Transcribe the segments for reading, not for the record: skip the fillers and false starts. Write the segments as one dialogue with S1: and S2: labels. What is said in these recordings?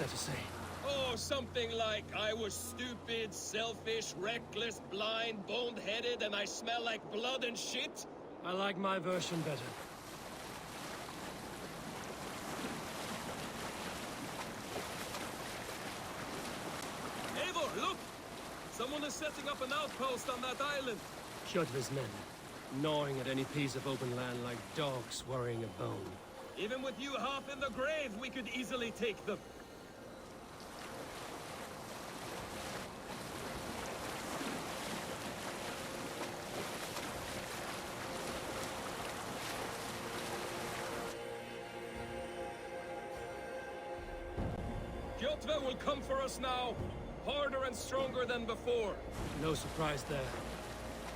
S1: that to say?
S2: Oh, something like, I was stupid, selfish, reckless, blind, bone-headed, and I smell like blood and shit?
S1: I like my version better.
S2: Eivor, look! Someone is setting up an outpost on that island.
S1: Kjotve's men, gnawing at any piece of open land like dogs worrying a bone.
S2: Even with you half in the grave, we could easily take them. Kjotve will come for us now, harder and stronger than before.
S1: No surprise there.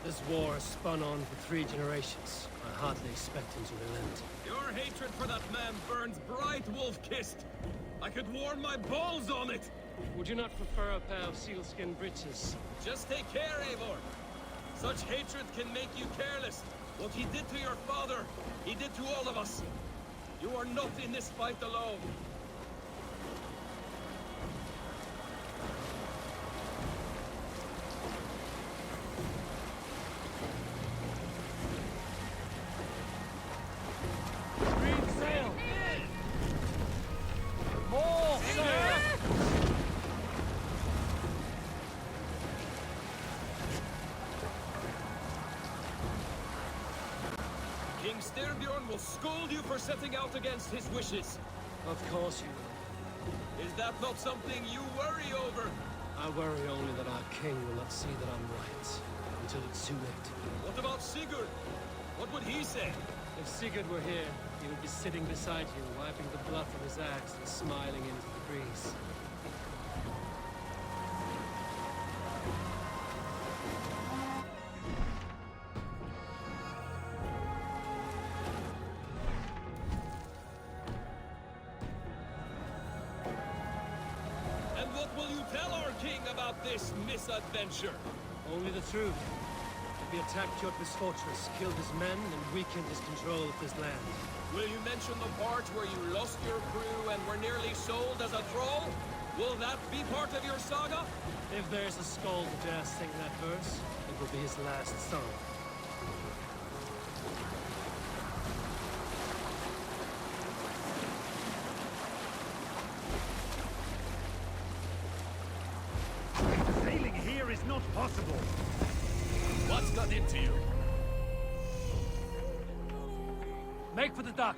S1: This war has spun on for 3 generations. I hardly expect him to relent.
S2: Your hatred for that man burns bright, wolf-kissed. I could warm my balls on it.
S1: Would you not prefer a pair of sealskin breeches?
S2: Just take care, Eivor. Such hatred can make you careless. What he did to your father, he did to all of us. You are not in this fight alone. King Styrbjorn will scold you for setting out against his wishes.
S1: Of course you will.
S2: Is that not something you worry over?
S1: I worry only that our king will not see that I'm right, until it's too late.
S2: What about Sigurd? What would he say?
S1: If Sigurd were here, he would be sitting beside you, wiping the blood from his axe and smiling into the breeze.
S2: And what will you tell our king about this misadventure?
S1: Only the truth. We attacked Kjotve's fortress, killed his men, and weakened his control of this land.
S2: Will you mention the part where you lost your crew and were nearly sold as a thrall? Will that be part of your saga?
S1: If there's a skull who dares sing that verse, it will be his last song.
S3: Sailing here is not possible.
S2: What's got into you?
S1: Make for the dock!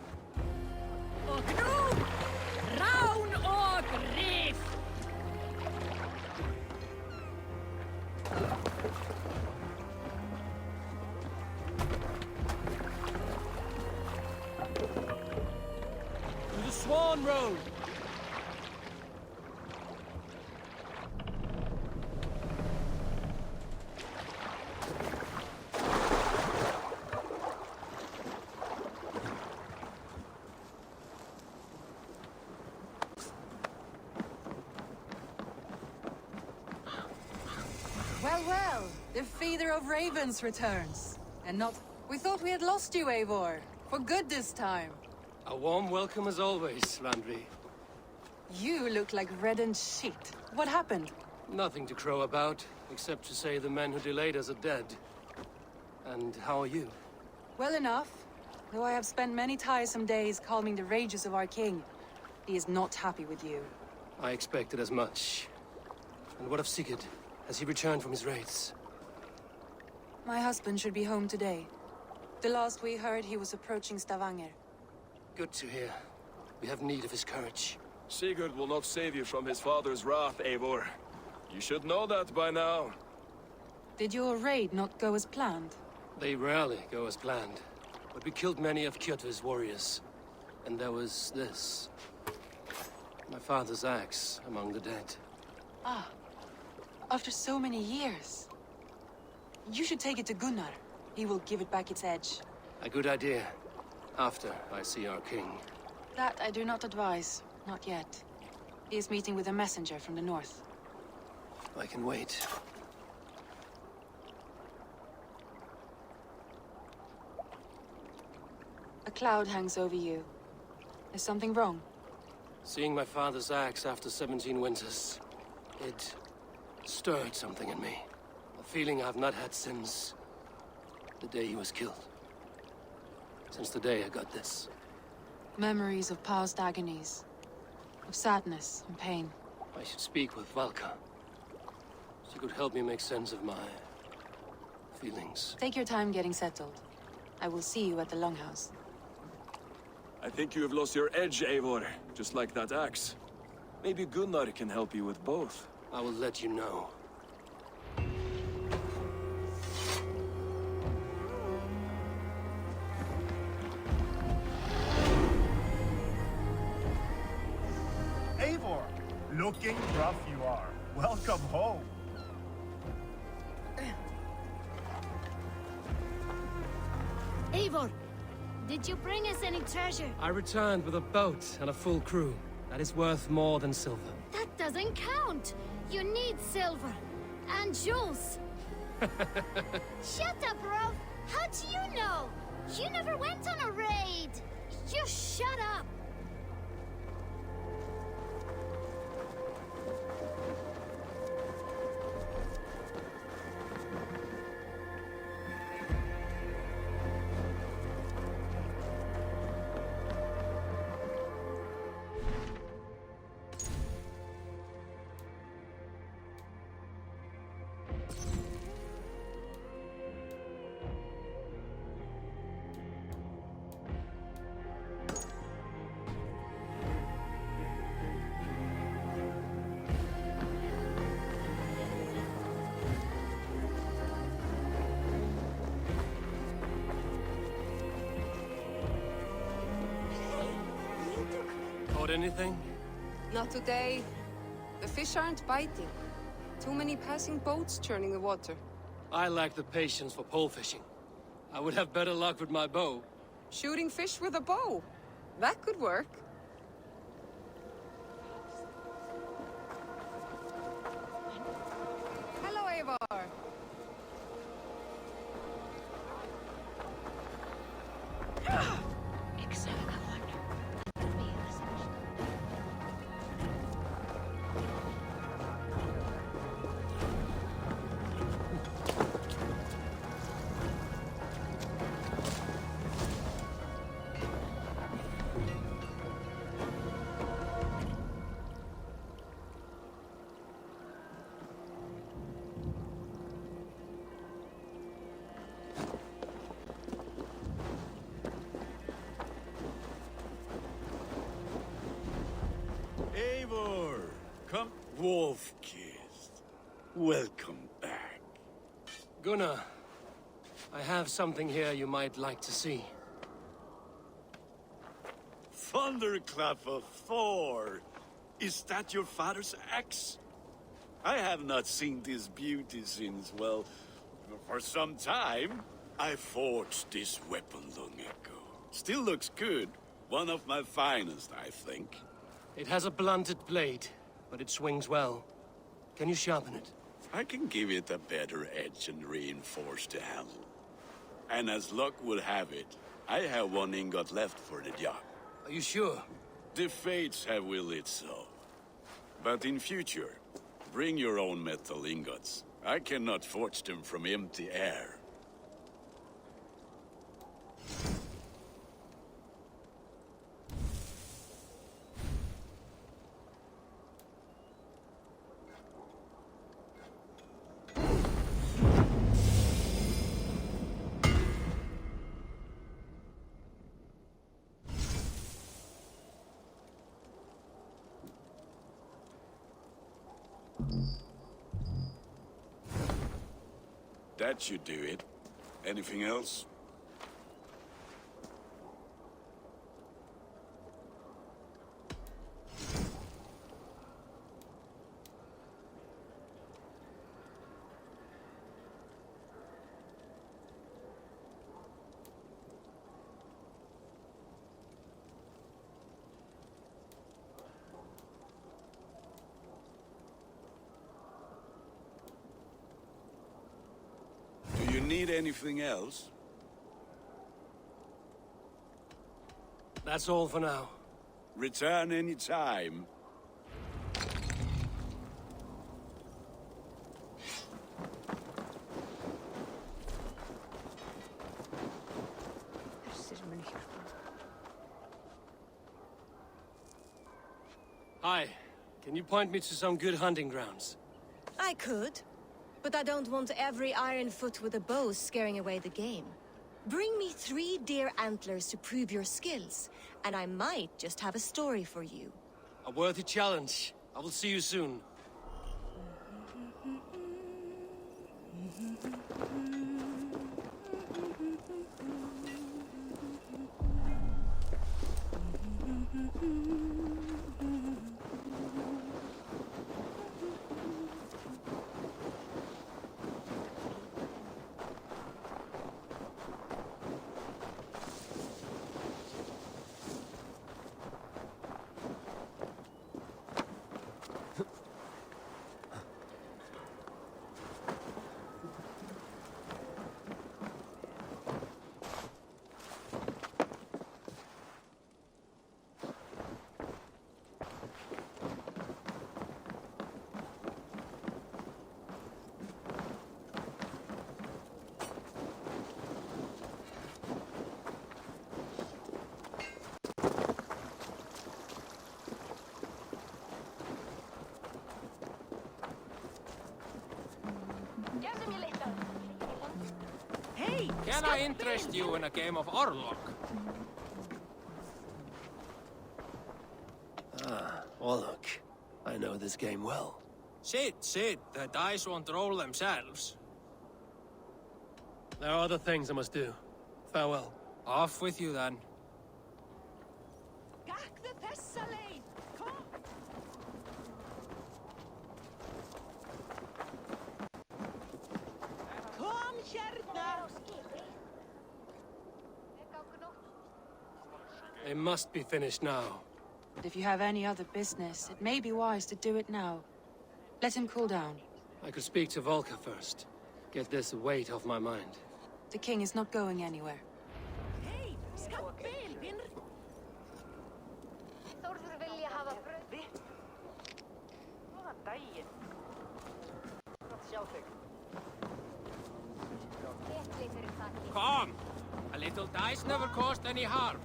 S4: Og nú, rán og rif!
S1: To the Swan Road!
S5: Well, well, the feeder of ravens returns. And not... We thought we had lost you, Eivor. For good this time.
S1: A warm welcome as always, Randvi.
S5: You look like reddened shit. What happened?
S1: Nothing to crow about, except to say the men who delayed us are dead. And how are you?
S5: Well enough. Though I have spent many tiresome days calming the rages of our king. He is not happy with you.
S1: I expected as much. And what of Sigurd? Has he returned from his raids?
S5: My husband should be home today. The last we heard, he was approaching Stavanger.
S1: Good to hear. We have need of his courage.
S2: Sigurd will not save you from his father's wrath, Eivor. You should know that by now.
S5: Did your raid not go as planned?
S1: They rarely go as planned. But we killed many of Kjotve's warriors. And there was this. My father's axe among the dead.
S5: Ah. After so many years. You should take it to Gunnar. He will give it back its edge.
S1: A good idea. After I see our king.
S5: That I do not advise. Not yet. He is meeting with a messenger from the north.
S1: I can wait.
S5: A cloud hangs over you. Is something wrong?
S1: Seeing my father's axe after 17 winters, it stirred something in me. A feeling I've not had since the day he was killed. Since the day I got this.
S5: Memories of past agonies. Of sadness and pain.
S1: I should speak with Valka. She could help me make sense of my feelings.
S5: Take your time getting settled. I will see you at the Longhouse.
S2: I think you have lost your edge, Eivor, just like that axe. Maybe Gunnar can help you with both.
S1: I will let you know.
S3: Eivor, looking rough you are. Welcome home.
S6: Eivor, did you bring us any treasure?
S1: I returned with a boat and a full crew. That is worth more than silver.
S6: That doesn't count. You need silver. And jewels. Shut up, Rolf. How do you know? You never went on a raid. Just shut up.
S1: Caught anything?
S7: Not today. The fish aren't biting. Too many passing boats churning the water.
S1: I lack the patience for pole fishing. I would have better luck with my bow.
S7: Shooting fish with a bow. That could work. Hello, Eivor.
S8: Eivor, come. Wolf-kissed. Welcome back.
S1: Gunnar, I have something here you might like to see.
S8: Thunderclap of Thor! Is that your father's axe? I have not seen this beauty since, well, for some time. I forged this weapon long ago. Still looks good. One of my finest, I think.
S1: It has a blunted blade, but it swings well. Can you sharpen it?
S8: I can give it a better edge and reinforce the handle. And as luck would have it, I have one ingot left for the job.
S1: Are you sure?
S8: The fates have willed it so. But in future, bring your own metal ingots. I cannot forge them from empty air. That should do it. Anything else? Do you need anything else?
S1: That's all for now.
S8: Return any time.
S1: Hi. Can you point me to some good hunting grounds?
S9: I could, but I don't want every ironfoot with a bow scaring away the game. Bring me 3 deer antlers to prove your skills, and I might just have a story for you.
S1: A worthy challenge. I will see you soon.
S4: Hey!
S10: Can I interest you in a game of Orlok?
S1: Oh, look. I know this game well.
S10: Sit. The dice won't roll themselves.
S1: There are other things I must do. Farewell.
S10: Off with you then.
S4: Gach the Thessaly! Come! Kom hérna!
S1: They must be finished now.
S5: But if you have any other business, it may be wise to do it now. Let him cool down.
S1: I could speak to Volka first. Get this weight off my mind.
S5: The king is not going anywhere.
S4: Hei! Skappel! Vinr!
S6: Þórður vilja hafa brauð.
S3: Góðan daginn. Gott að sjá þig.
S6: Betli fyrir þakki.
S10: Come! A little dice never caused any harm.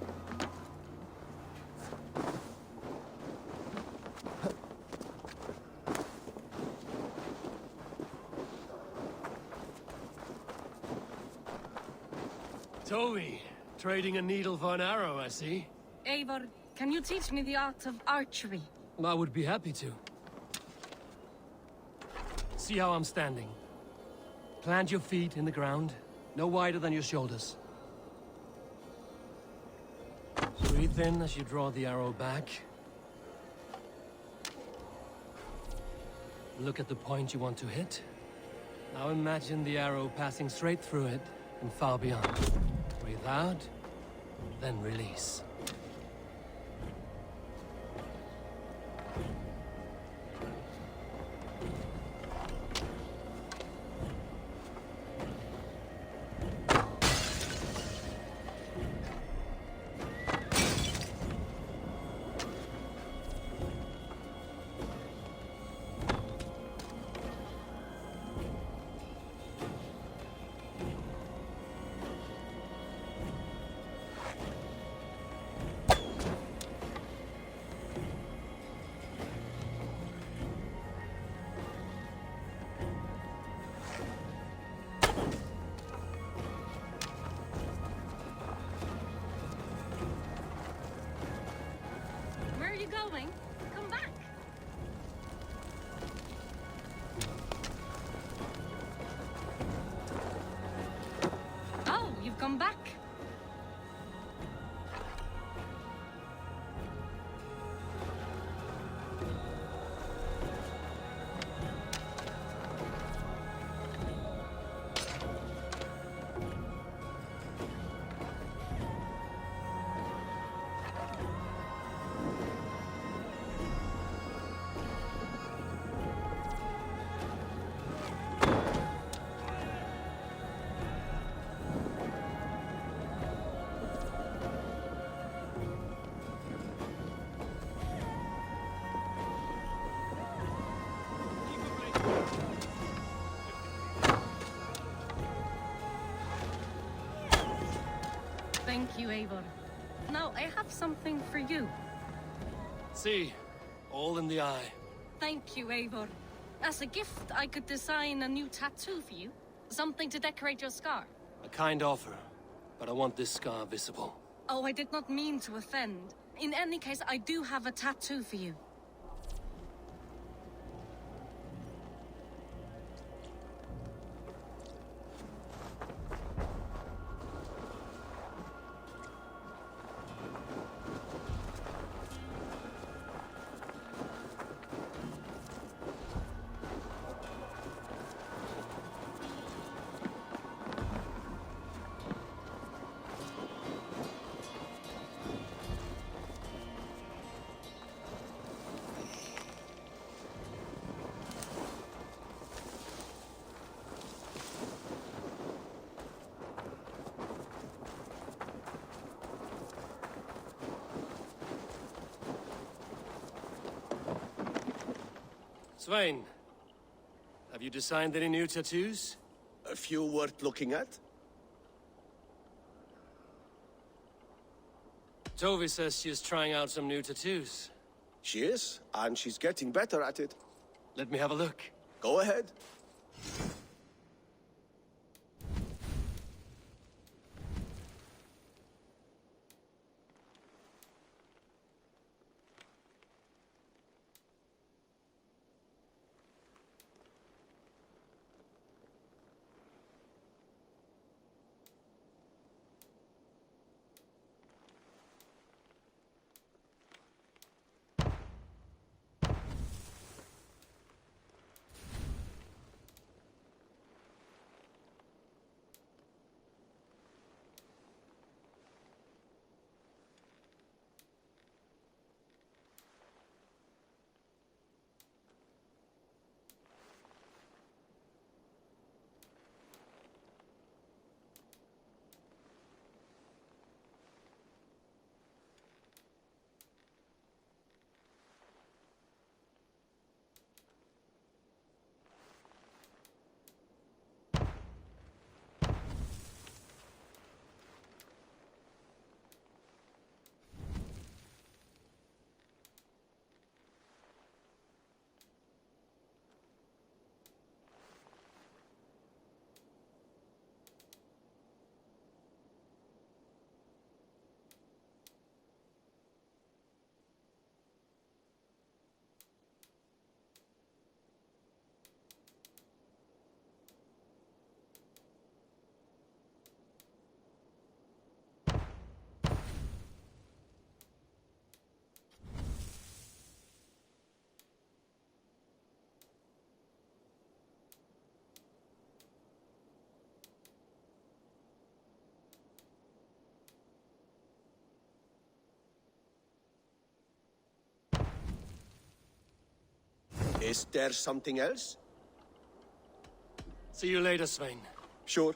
S1: Toby, trading a needle for an arrow, I see.
S4: Eivor, can you teach me the art of archery?
S1: I would be happy to. See how I'm standing. Plant your feet in the ground, no wider than your shoulders. Breathe in as you draw the arrow back. Look at the point you want to hit. Now imagine the arrow passing straight through it and far beyond. Breathe out, then release.
S4: you, Eivor. Now, I have something for you.
S1: See, all in the eye.
S4: Thank you, Eivor. As a gift, I could design a new tattoo for you. Something to decorate your scar.
S1: A kind offer, but I want this scar visible.
S4: Oh, I did not mean to offend. In any case, I do have a tattoo for you.
S1: Svein, have you designed any new tattoos?
S11: A few worth looking at?
S1: Tovi says she is trying out some new tattoos.
S11: She is, and she's getting better at it.
S1: Let me have a look.
S11: Go ahead. Is there something else?
S1: See you later, Svein.
S11: Sure.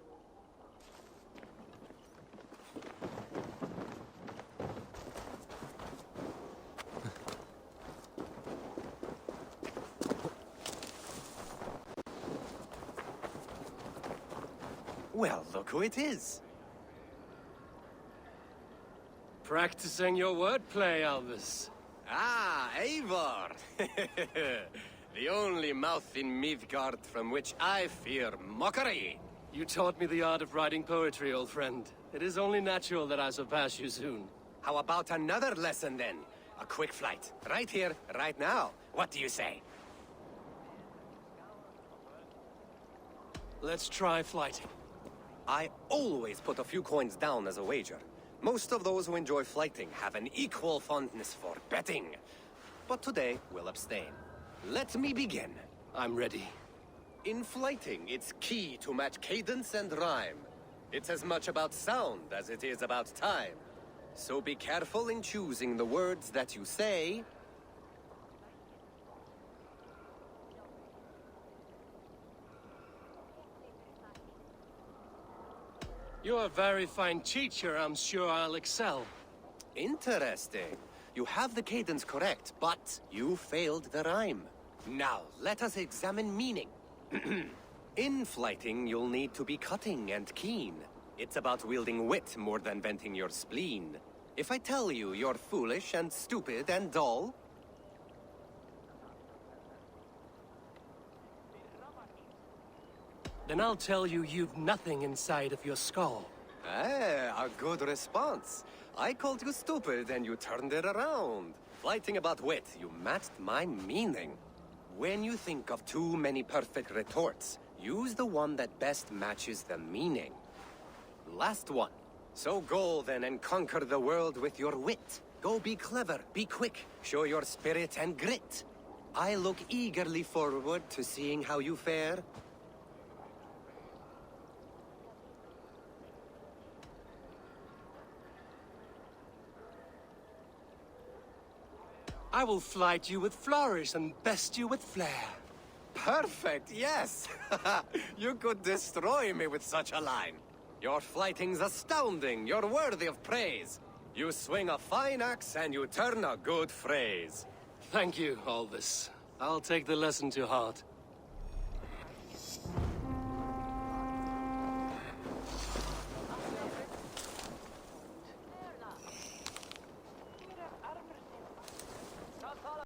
S12: Well, look who it is.
S1: Practicing your wordplay, Albus.
S12: Ah, Eivor! The only mouth in Midgard from which I fear mockery.
S1: You taught me the art of writing poetry, old friend. It is only natural that I surpass you soon.
S12: How about another lesson then? A quick flight. Right here, right now. What do you say?
S1: Let's try flighting.
S12: I always put a few coins down as a wager. Most of those who enjoy flighting have an equal fondness for betting. But today, we'll abstain. Let me begin.
S1: I'm ready.
S12: In flighting, it's key to match cadence and rhyme. It's as much about sound as it is about time. So be careful in choosing the words that you say.
S1: You're a very fine teacher. I'm sure I'll excel.
S12: Interesting. You have the cadence correct, but you failed the rhyme. Now, let us examine meaning. In flighting, you'll need to be cutting and keen. It's about wielding wit more than venting your spleen. If I tell you you're foolish and stupid and dull...
S1: Then I'll tell you you've nothing inside of your skull.
S12: Ah, a good response. I called you stupid and you turned it around. Flighting about wit, you matched my meaning. When you think of too many perfect retorts, use the one that best matches the meaning. Last one. So go then and conquer the world with your wit. Go be clever, be quick, show your spirit and grit. I look eagerly forward to seeing how you fare.
S1: I will flight you with flourish and best you with flair.
S12: Perfect, yes! You could destroy me with such a line. Your flighting's astounding, you're worthy of praise. You swing a fine axe and you turn a good phrase.
S1: Thank you, Aldous. I'll take the lesson to heart.